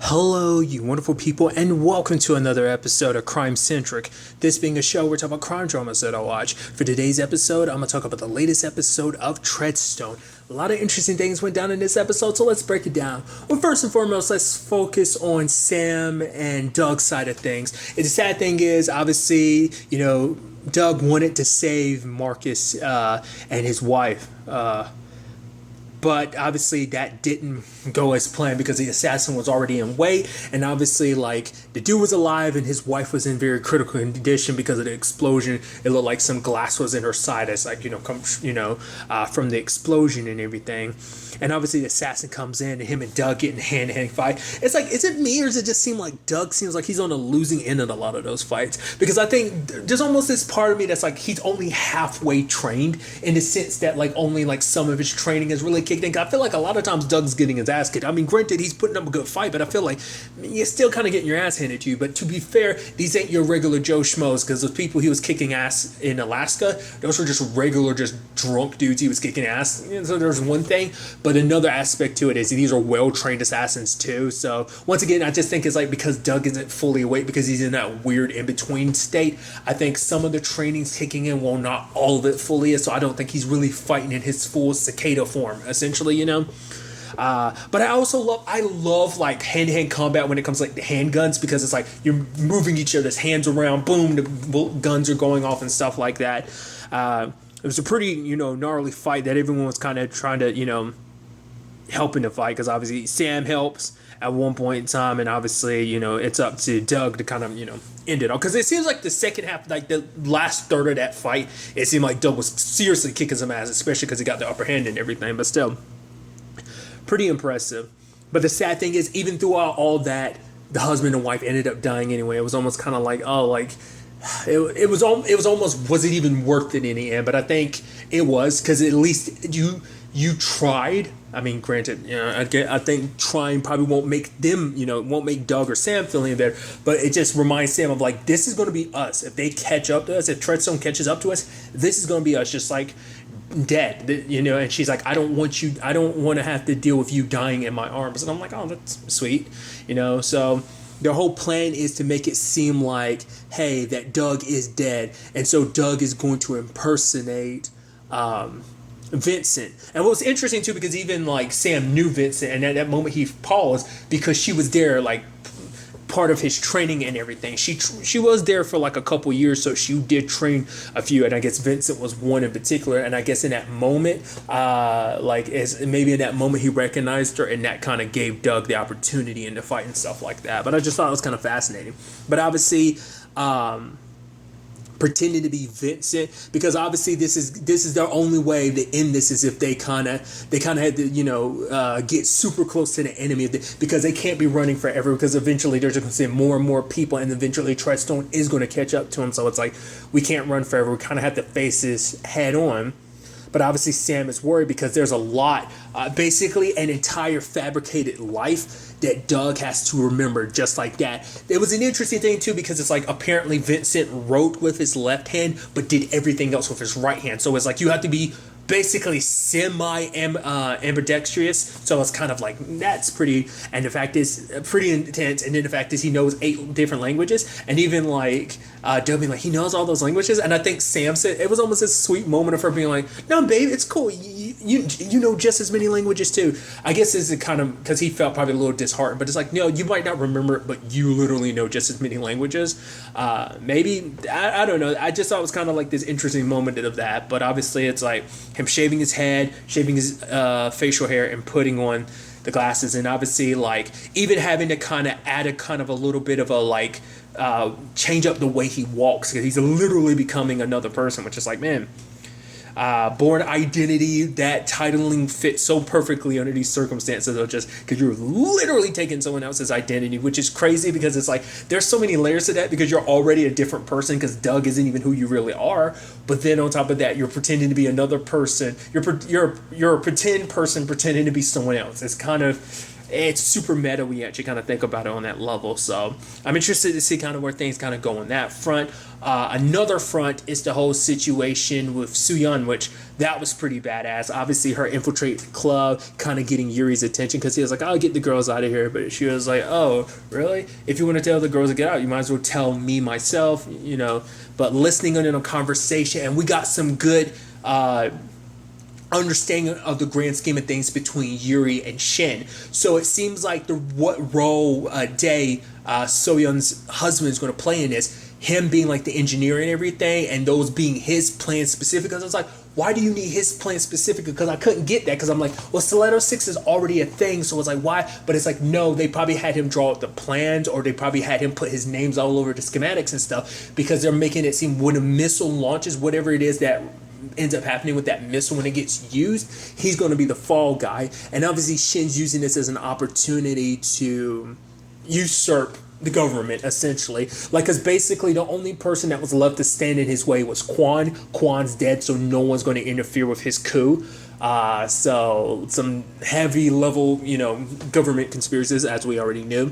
Hello, you wonderful people, and welcome to another episode of Crime Centric. This being a show where we talk about crime dramas that I watch. For today's episode, I'm going to talk about the latest episode of Treadstone. A lot of interesting things went down in this episode, so let's break it down. Well, first and foremost, let's focus on Sam and Doug's side of things. And the sad thing is, obviously, Doug wanted to save Marcus and his wife. But obviously that didn't go as planned because the assassin was already in way, and obviously the dude was alive and his wife was in very critical condition because of the explosion. It looked like some glass was in her side as from the explosion and everything. And obviously the assassin comes in and him and Doug get in a hand-to-hand fight. It's like, is it me or does it just seem like Doug seems like he's on the losing end of a lot of those fights? Because I think there's almost this part of me that's like he's only halfway trained in the sense that only some of his training is really kicked in. I feel like a lot of times Doug's getting his ass kicked. I mean, granted, he's putting up a good fight, but I feel like you're still kind of getting your ass handed to you. But to be fair, these ain't your regular Joe Schmoes, because those people he was kicking ass in Alaska, those were just regular, just drunk dudes he was kicking ass. So there's one thing. But another aspect to it is these are well-trained assassins too. So once again, I just think it's because Doug isn't fully awake because he's in that weird in-between state. I think some of the training's kicking in, well, not all of it fully is. So I don't think he's really fighting in his full cicada form, essentially, But I also love hand-to-hand combat when it comes to the handguns, because it's you're moving each other's hands around, boom, the guns are going off and stuff like that. It was a pretty, gnarly fight that everyone was kind of trying to, helping the fight, because obviously Sam helps at one point in time, and obviously, it's up to Doug to kind of, end it all. Because it seems like the second half, the last third of that fight, it seemed like Doug was seriously kicking some ass, especially because he got the upper hand and everything, but still, pretty impressive. But the sad thing is, even throughout all that, the husband and wife ended up dying anyway. It was almost kind of it was almost, was it even worth it in the end? But I think it was, because at least you tried. I mean, granted, I think trying probably won't make them, won't make Doug or Sam feel any better, but it just reminds Sam of this is going to be us. If they catch up to us, if Treadstone catches up to us, this is going to be us, just dead, and she's like, I don't want to have to deal with you dying in my arms. And I'm like, oh, that's sweet, so their whole plan is to make it seem like, hey, that Doug is dead, and so Doug is going to impersonate Vincent. And what was interesting too, because even Sam knew Vincent, and at that moment he paused because she was there, part of his training and everything. She was there for a couple years, so she did train a few, and I guess Vincent was one in particular. And I guess in that moment, maybe in that moment he recognized her, and that kind of gave Doug the opportunity in the fight and stuff like that. But I just thought it was kind of fascinating. But obviously, pretending to be Vincent, because obviously this is their only way to end this, is if they kind of had to get super close to the enemy, because they can't be running forever, because eventually they're just going to send more and more people, and eventually Treadstone is going to catch up to him. So it's we can't run forever, we kind of have to face this head on. But obviously Sam is worried because there's a lot, basically an entire fabricated life that Doug has to remember, just like that. It was an interesting thing too, because it's apparently Vincent wrote with his left hand but did everything else with his right hand. So it's you have to be basically ambidextrous. So it's kind of that's pretty, and the fact is pretty intense. And then the fact is he knows 8 different languages, and even Doug being he knows all those languages. And I think Sam said it was almost a sweet moment of her being no, babe, it's cool, you know just as many languages too. I guess it's kind of because he felt probably a little disheartened, but it's no, you might not remember it, but you literally know just as many languages. Maybe I don't know, I just thought it was kind of this interesting moment of that. But obviously it's him shaving his head, shaving his facial hair, and putting on the glasses, and obviously even having to kind of add a little bit of a change up the way he walks, because he's literally becoming another person, which is man, Born Identity, that titling fits so perfectly under these circumstances, of just because you're literally taking someone else's identity, which is crazy, because it's there's so many layers to that, because you're already a different person, because Doug isn't even who you really are. But then on top of that, you're pretending to be another person. You're a pretend person pretending to be someone else. It's kind of it's super meta when you actually kind of think about it on that level. So I'm interested to see kind of where things kind of go on that front. Another front is the whole situation with Soo-yeon, which that was pretty badass. Obviously, her infiltrate the club, kind of getting Yuri's attention because he was like, "I'll get the girls out of here," but she was like, "Oh, really? If you want to tell the girls to get out, you might as well tell me myself, you know." But listening in on a conversation, and we got some good understanding of the grand scheme of things between Yuri and Shin. So it seems like what role Dae, So-yeon's husband, is going to play in this, him being like the engineer and everything, and those being his plan specific. Because I was like, why do you need his plan specific? Because I couldn't get that, because I'm like, well, Stiletto 6 is already a thing, so it's like, why? But it's like, no, they probably had him draw up the plans, or they probably had him put his names all over the schematics and stuff, because they're making it seem when a missile launches, whatever it is that ends up happening with that missile when it gets used, he's going to be the fall guy. And obviously Shin's using this as an opportunity to usurp the government, essentially. Like, because basically the only person that was left to stand in his way was Kwon. Kwon's dead, so no one's going to interfere with his coup. So some heavy level, government conspiracies, as we already knew.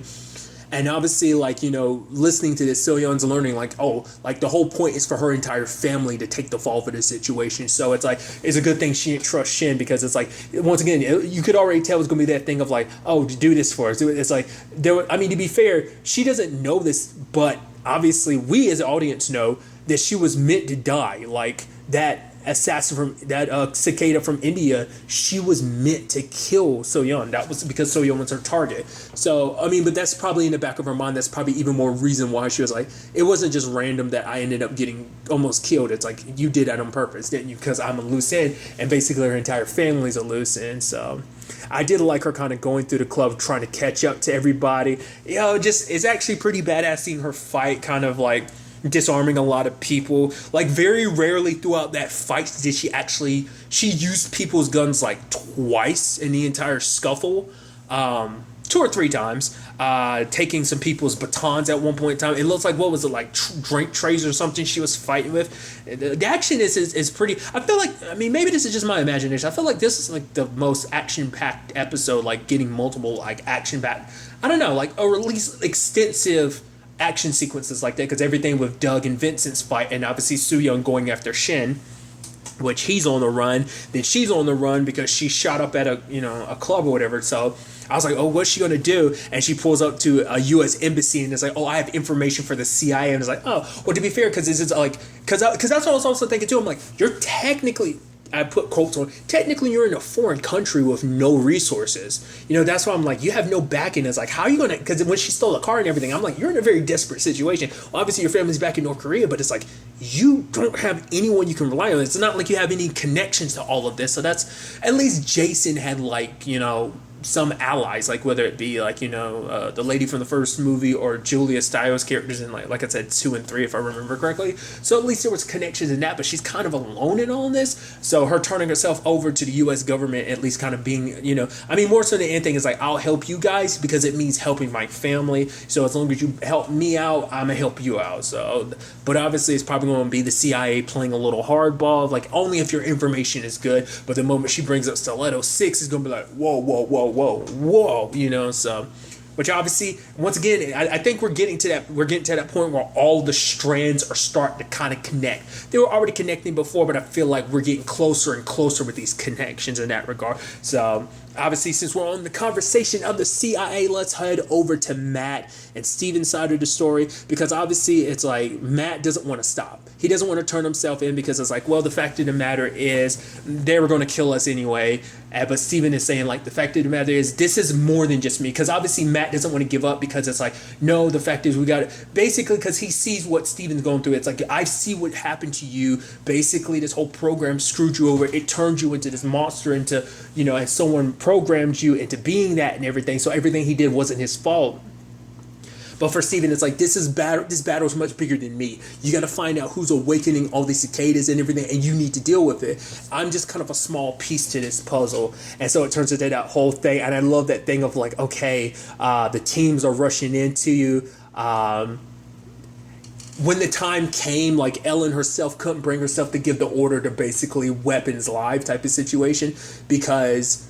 And obviously, listening to this, So-yeon's learning, the whole point is for her entire family to take the fall for this situation. So it's like, it's a good thing she didn't trust Shin, because it's like, once again, you could already tell it's going to be that thing of like, oh, do this for us. It's like, to be fair, she doesn't know this, but obviously we as an audience know that she was meant to die. Like, that assassin from that cicada from India, she was meant to kill So-yeon. That was because So-yeon was her target. So but that's probably in the back of her mind. That's probably even more reason why she was like, it wasn't just random that I ended up getting almost killed. It's like, you did that on purpose, didn't you? Because I'm a loose end, and basically her entire family's a loose end. So I did like her kind of going through the club, trying to catch up to everybody. It's actually pretty badass seeing her fight, kind of like disarming a lot of people. Like, very rarely throughout that fight did she used people's guns like twice in the entire scuffle, 2 or 3 times, taking some people's batons at one point in time. It looks like, what was it, like drink trays or something she was fighting with. The action is pretty, I feel like, maybe this is just my imagination, I feel like this is like the most action-packed episode, like getting multiple like action-packed, I don't know, like, or at least extensive action sequences like that, because everything with Doug and Vincent's fight, and obviously Soo-yeon going after Shin, which he's on the run, then she's on the run because she shot up at a club or whatever. So I was like, oh, what's she gonna do? And she pulls up to a U.S. embassy and it's like, oh, I have information for the CIA. And it's like, oh, well, to be fair, because this is like, because that's what I was also thinking too. I'm like, you're technically, I put quotes on, technically you're in a foreign country with no resources. That's why I'm like, you have no backing. It's like, how are you going to, because when she stole a car and everything, I'm like, you're in a very desperate situation. Well, obviously your family's back in North Korea, but it's like, you don't have anyone you can rely on. It's not like you have any connections to all of this. So that's, at least Jason had some allies, like whether it be the lady from the first movie or Julia Stiles' characters in like I said 2 and 3 if I remember correctly. So at least there was connections in that, but she's kind of alone in all this. So her turning herself over to the U.S. government, at least kind of being more so than anything, is like, I'll help you guys because it means helping my family. So as long as you help me out, I'm gonna help you out. So, but obviously it's probably going to be the CIA playing a little hardball, like only if your information is good. But the moment she brings up Stiletto 6, is gonna be like, whoa, so, which obviously, once again, I think we're getting to that point where all the strands are starting to kind of connect. They were already connecting before, but I feel like we're getting closer and closer with these connections in that regard. So obviously, since we're on the conversation of the CIA, let's head over to Matt and Steven's side of the story, because obviously it's like Matt doesn't want to stop. He doesn't want to turn himself in because it's like, well, the fact of the matter is they were going to kill us anyway. But Steven is saying, like, the fact of the matter is this is more than just me, because obviously Matt doesn't want to give up, because it's like, no, the fact is we got it. Basically, because he sees what Steven's going through. It's like, I see what happened to you. Basically, this whole program screwed you over. It turned you into this monster, into, and someone programmed you into being that and everything. So everything he did wasn't his fault. But for Steven, it's like, this battle is much bigger than me. You got to find out who's awakening all these cicadas and everything, and you need to deal with it. I'm just kind of a small piece to this puzzle. And so it turns into that whole thing. And I love that thing of like, okay, the teams are rushing into you. When the time came, like, Ellen herself couldn't bring herself to give the order to basically weapons live type of situation, because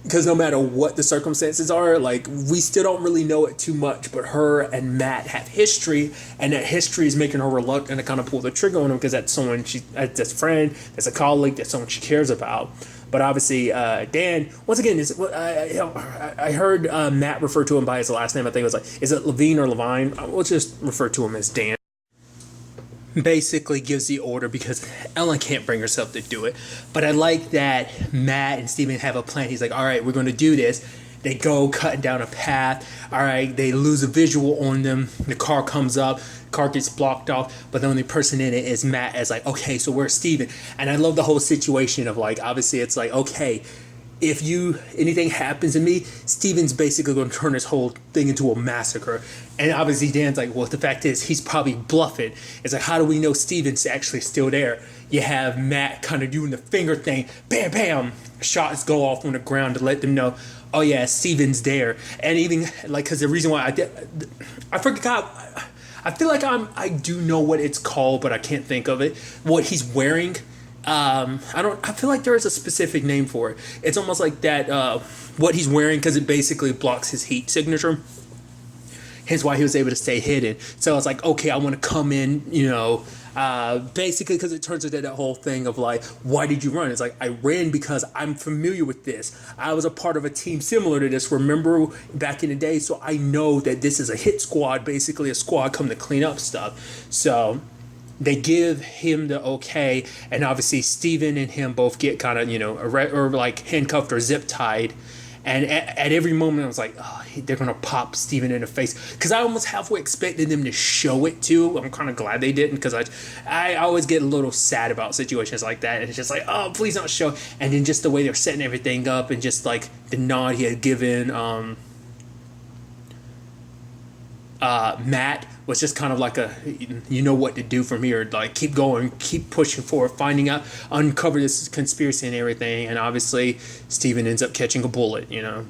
because no matter what the circumstances are, like, we still don't really know it too much, but her and Matt have history, and that history is making her reluctant to kind of pull the trigger on him, because that's someone that's a friend, that's a colleague, that's someone she cares about. But obviously, Dan, once again, I heard Matt refer to him by his last name. I think it was like, is it Levine or Levine? We'll just refer to him as Dan. Basically gives the order because Ellen can't bring herself to do it. But I like that Matt and Steven have a plan. He's like, all right, we're going to do this. They go cutting down a path. All right, they lose a visual on them. The car comes up. Car gets blocked off. But the only person in it is Matt. It's like, okay, so where's Steven? And I love the whole situation of, like, obviously it's like, okay, if anything happens to me, Steven's basically going to turn this whole thing into a massacre. And obviously Dan's like, well, the fact is he's probably bluffing. It's like, how do we know Steven's actually still there? You have Matt kind of doing the finger thing. Bam, bam. Shots go off on the ground to let them know, oh yeah, Steven's there. And even like, because the reason why I forgot, I feel like I do know what it's called, but I can't think of it. What he's wearing. I feel like there is a specific name for it. It's almost like that, what he's wearing, because it basically blocks his heat signature. Hence why he was able to stay hidden. So it's like, okay, I want to come in, basically because it turns into that whole thing of like, why did you run? It's like, I ran because I'm familiar with this. I was a part of a team similar to this, remember, back in the day. So I know that this is a hit squad, basically a squad come to clean up stuff. So they give him the okay, and obviously Steven and him both get kind of, or like handcuffed or zip tied. And at every moment I was like, oh, they're going to pop Steven in the face. Because I almost halfway expected them to show it too. I'm kind of glad they didn't, because I always get a little sad about situations like that. And it's just like, oh, please don't show. And then just the way they're setting everything up, and just like the nod he had given Matt was just kind of like you know what to do from here, like keep going, keep pushing forward, finding out, uncover this conspiracy and everything. And obviously Steven ends up catching a bullet, a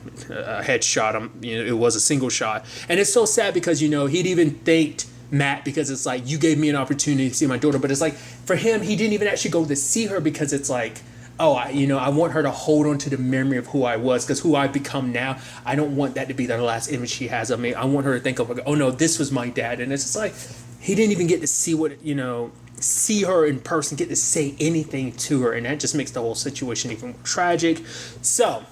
headshot. It was a single shot. And it's so sad because, he'd even thanked Matt, because it's like, you gave me an opportunity to see my daughter. But it's like, for him, he didn't even actually go to see her, because it's like, oh, I want her to hold on to the memory of who I was, because who I've become now, I don't want that to be the last image she has of me. I want her to think of, like, oh no, this was my dad. And it's just like, he didn't even get to see see her in person, get to say anything to her. And that just makes the whole situation even more tragic. So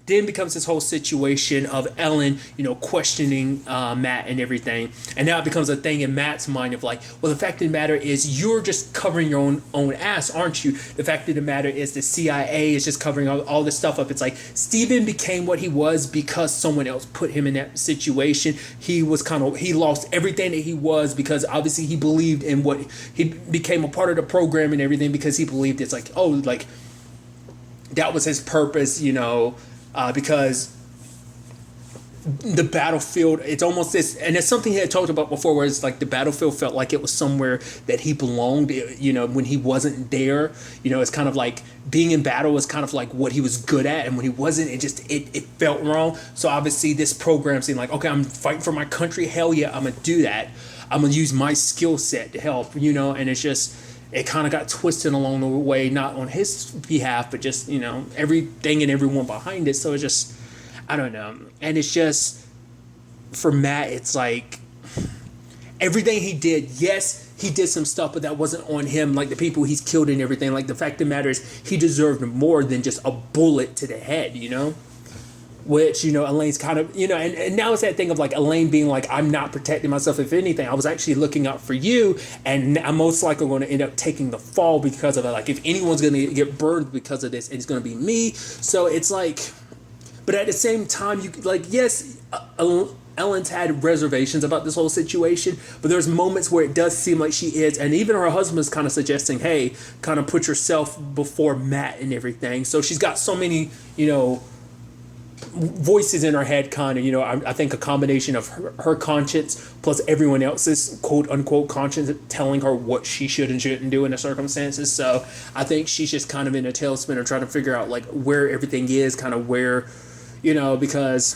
then becomes this whole situation of Ellen, questioning Matt and everything. And now it becomes a thing in Matt's mind of like, well, the fact of the matter is you're just covering your own ass, aren't you? The fact of the matter is the CIA is just covering all this stuff up. It's like Steven became what he was because someone else put him in that situation. He lost everything that he was, because obviously he believed in what he became a part of the program and everything, because he believed it's like, oh, like that was his purpose, because the battlefield, it's almost this, and it's something he had talked about before, where it's like the battlefield felt like it was somewhere that he belonged, when he wasn't there. It's kind of like being in battle was kind of like what he was good at, and when he wasn't, it felt wrong. So obviously this program seemed like, okay, I'm fighting for my country, hell yeah, I'm gonna do that. I'm gonna use my skill set to help, and it's just, it kind of got twisted along the way, not on his behalf, but just, everything and everyone behind it. So it's just, I don't know. And it's just, for Matt, it's like, everything he did, yes, he did some stuff, but that wasn't on him. Like the people he's killed and everything, like the fact of the matter is he deserved more than just a bullet to the head, Which, Elaine's kind of, and now it's that thing of like Elaine being like, I'm not protecting myself. If anything, I was actually looking out for you, and I'm most likely going to end up taking the fall because of it. Like if anyone's going to get burned because of this, it's going to be me. So it's like, but at the same time, yes, Ellen's had reservations about this whole situation, but there's moments where it does seem like she is, and even her husband's kind of suggesting, hey, kind of put yourself before Matt and everything. So she's got so many, voices in her head, kind of, I think a combination of her conscience plus everyone else's quote unquote conscience telling her what she should and shouldn't do in the circumstances. So I think she's just kind of in a tailspin of trying to figure out like where everything is, kind of where, because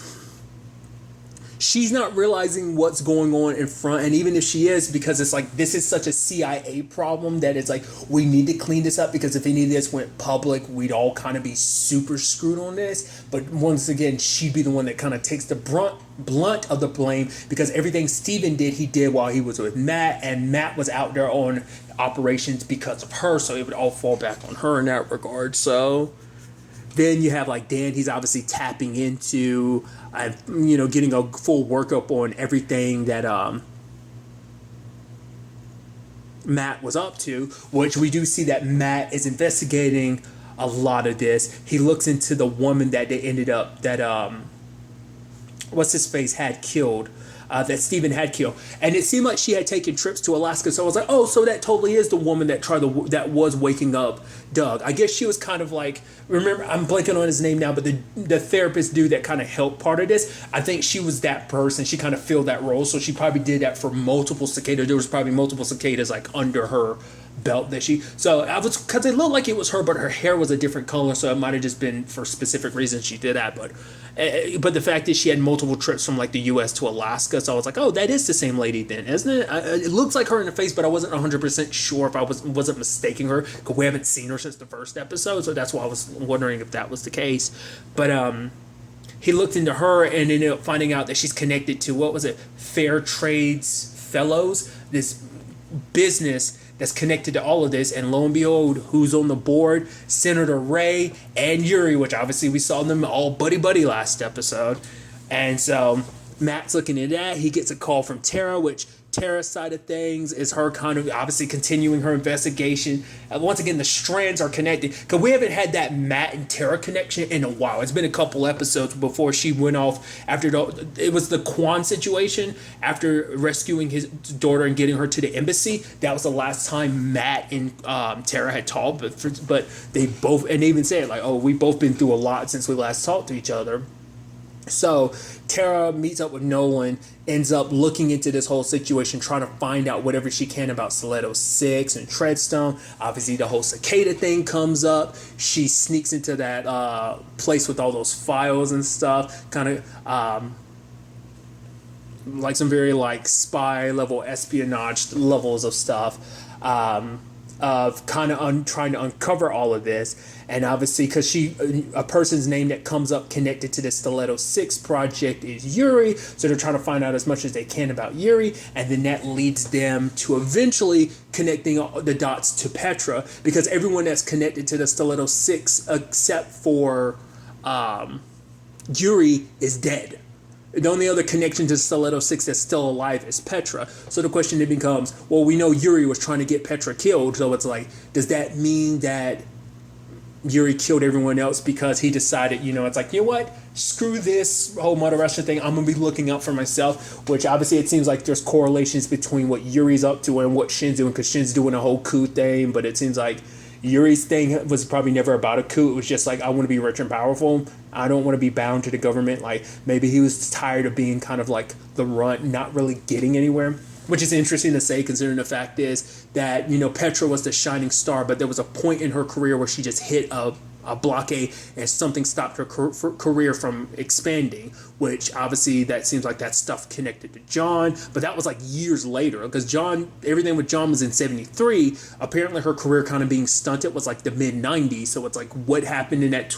she's not realizing what's going on in front. And even if she is, because it's like, this is such a CIA problem that it's like, we need to clean this up, because if any of this went public, we'd all kind of be super screwed on this. But once again, she'd be the one that kind of takes the blunt of the blame, because everything Steven did, he did while he was with Matt, and Matt was out there on operations because of her, so it would all fall back on her in that regard. So then you have like Dan, he's obviously tapping into, getting a full workup on everything that Matt was up to, which we do see that Matt is investigating a lot of this. He looks into the woman that they ended up, that what's his face had killed, that Steven had killed, and it seemed like she had taken trips to Alaska. So I was like, oh, so that totally is the woman that that was waking up Doug. I guess she was kind of like, remember, I'm blanking on his name now, but the therapist dude that kind of helped part of this, I think she was that person. She kind of filled that role, so she probably did that for multiple cicadas. There was probably multiple cicadas like under her belt that so I was, because it looked like it was her, but her hair was a different color, so it might have just been for specific reasons she did that. But the fact is, she had multiple trips from like the U.S. to Alaska, so I was like, oh, that is the same lady then, isn't it? It looks like her in the face, but I wasn't 100% sure if I wasn't mistaking her, because we haven't seen her since the first episode, so that's why I was wondering if that was the case. But he looked into her and ended up finding out that she's connected to, what was it, Fair Trades Fellows, this business that's connected to all of this. And lo and behold, who's on the board? Senator Ray and Yuri, which obviously we saw them all buddy last episode. And so Matt's looking at that. He gets a call from Tara, which Tara's side of things is her kind of obviously continuing her investigation. And once again, the strands are connected, because we haven't had that Matt and Tara connection in a while. It's been a couple episodes before she went off after it was the Quan situation, after rescuing his daughter and getting her to the embassy. That was the last time Matt and Tara had talked. But they both, and they even said like, oh, we've both been through a lot since we last talked to each other. So Tara meets up with Nolan, ends up looking into this whole situation, trying to find out whatever she can about Stiletto 6 and Treadstone. Obviously, the whole cicada thing comes up. She sneaks into that place with all those files and stuff, kind of like some very like spy level espionage levels of stuff. Of kind of trying to uncover all of this. And obviously, because a person's name that comes up connected to the Stiletto 6 project is Yuri, so they're trying to find out as much as they can about Yuri, and then that leads them to eventually connecting all the dots to Petra, because everyone that's connected to the Stiletto 6 except for Yuri is dead. The only other connection to Stiletto 6 that's still alive is Petra. So the question then becomes, well, we know Yuri was trying to get Petra killed, so it's like, does that mean that Yuri killed everyone else because he decided, it's like, you know what, screw this whole Mother Russia thing, I'm going to be looking out for myself, which obviously it seems like there's correlations between what Yuri's up to and what Shin's doing, because Shin's doing a whole coup thing, but it seems like Yuri's thing was probably never about a coup. It was just like, I want to be rich and powerful. I don't want to be bound to the government. Like, maybe he was tired of being kind of like the runt, not really getting anywhere. Which is interesting to say, considering the fact is that, Petra was the shining star, but there was a point in her career where she just hit a blockade and something stopped her career from expanding, which obviously that seems like that stuff connected to John, but that was like years later, because everything with John was in 73. Apparently her career kind of being stunted was like the mid-90s, so it's like, what happened in that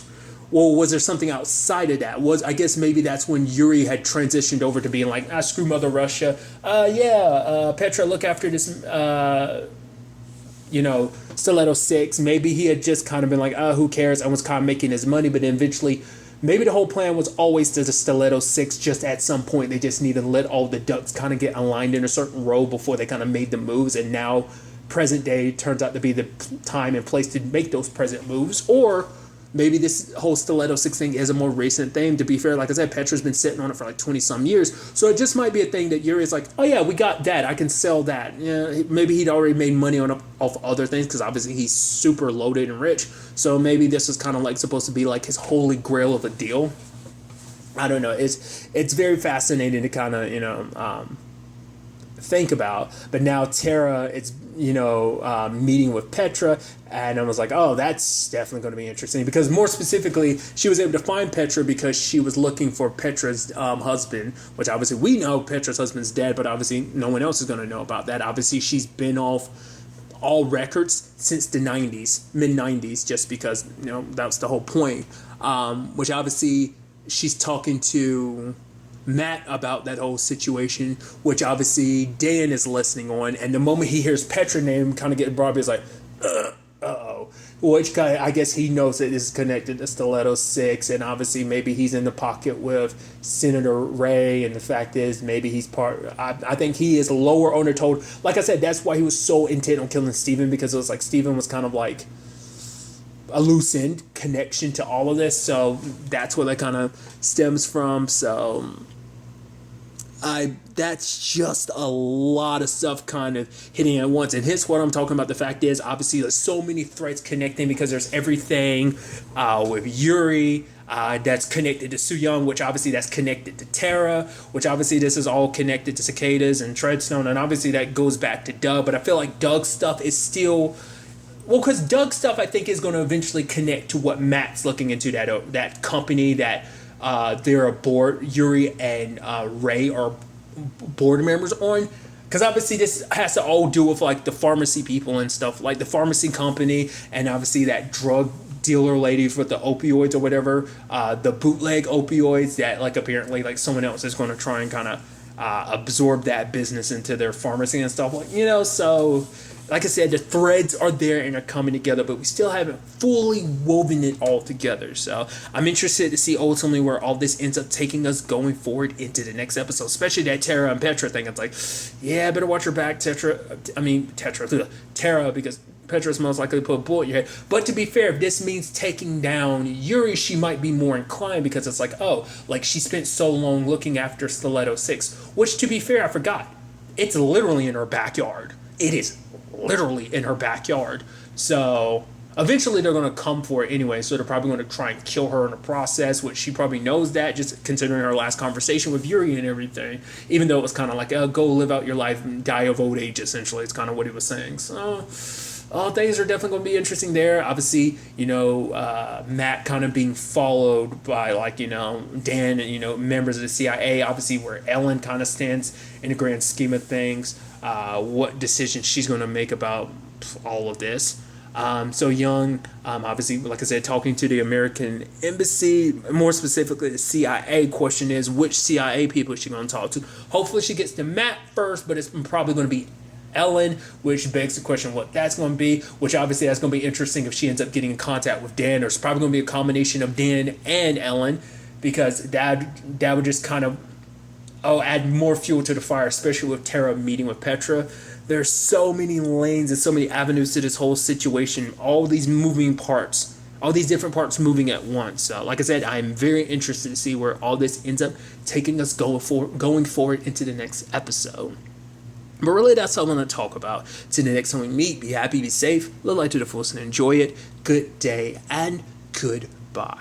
well, was there something outside of that? I guess maybe that's when Yuri had transitioned over to being like, screw Mother Russia. Petra, look after this, Stiletto 6. Maybe he had just kind of been like, who cares? I was kind of making his money, but then eventually, maybe the whole plan was always to the Stiletto 6, just at some point they just needed to let all the ducks kind of get aligned in a certain row before they kind of made the moves, and now present day turns out to be the time and place to make those present moves. Or maybe this whole Stiletto 6 thing is a more recent thing. To be fair, like I said, Petra's been sitting on it for like 20-some years. So it just might be a thing that Yuri's like, oh yeah, we got that. I can sell that. Yeah, maybe he'd already made money off other things, because obviously he's super loaded and rich. So maybe this was kind of like supposed to be like his holy grail of a deal. I don't know. It's very fascinating to kind of, think about. But now Tara, meeting with Petra, and I was like, oh, that's definitely going to be interesting, because more specifically, she was able to find Petra because she was looking for Petra's husband, which obviously we know Petra's husband's dead, but obviously no one else is going to know about that. Obviously, she's been off all records since the 90s, mid 90s, just because, that was the whole point. Which obviously she's talking to Matt about that whole situation, which obviously Dan is listening on, and the moment he hears Petra's name kind of get brought up, he's like, uh-oh. Which guy, I guess he knows it is connected to Stiletto 6, and obviously maybe he's in the pocket with Senator Ray, and the fact is maybe he's I think he is lower on the total. Like I said, that's why he was so intent on killing Steven, because it was like Steven was kind of like a loose end connection to all of this, so that's where that kind of stems from. So that's just a lot of stuff kind of hitting at once. And here's what I'm talking about. The fact is, obviously, there's so many threads connecting, because there's everything with Yuri that's connected to Soo-young, which obviously that's connected to Tara, which obviously this is all connected to Cicadas and Treadstone, and obviously that goes back to Doug. But I feel like Doug's stuff is still... Well, because Doug's stuff, I think, is going to eventually connect to what Matt's looking into, that company that they're a board, Yuri and Ray are board members on. Because obviously this has to all do with like the pharmacy people and stuff, like the pharmacy company, and obviously that drug dealer lady with the opioids or whatever, the bootleg opioids that like apparently like someone else is going to try and kind of absorb that business into their pharmacy and stuff, like, so... Like I said, the threads are there and are coming together, but we still haven't fully woven it all together. So I'm interested to see ultimately where all this ends up taking us going forward into the next episode, especially that Tara and Petra thing. It's like, yeah, better watch your back, Tara, because Petra's most likely to put a bullet in your head. But to be fair, if this means taking down Yuri, she might be more inclined, because it's like, oh, like she spent so long looking after Stiletto 6, which, to be fair, I forgot. It's literally in her backyard. It is literally in her backyard. So eventually they're going to come for it anyway, so they're probably going to try and kill her in the process, which she probably knows that, just considering her last conversation with Yuri and everything, even though it was kind of like, go live out your life and die of old age, essentially. It's kind of what he was saying. So things are definitely going to be interesting there. Obviously, Matt kind of being followed by, like, Dan and, members of the CIA, obviously where Ellen kind of stands in the grand scheme of things, what decision she's going to make about all of this. So Young, obviously, like I said, talking to the American Embassy, more specifically the CIA. Question is, which CIA people is she going to talk to? Hopefully she gets to Matt first, but it's probably going to be Ellen, which begs the question what that's going to be, which obviously that's going to be interesting if she ends up getting in contact with Dan. There's probably going to be a combination of Dan and Ellen, because that would just kind of add more fuel to the fire, especially with Tara meeting with Petra. There's so many lanes and so many avenues to this whole situation, all these moving parts, all these different parts moving at once. So, like I said, I'm very interested to see where all this ends up taking us going forward into the next episode. But really, that's all I'm going to talk about. Till the next time we meet, be happy, be safe, live life to the fullest, and enjoy it. Good day and goodbye.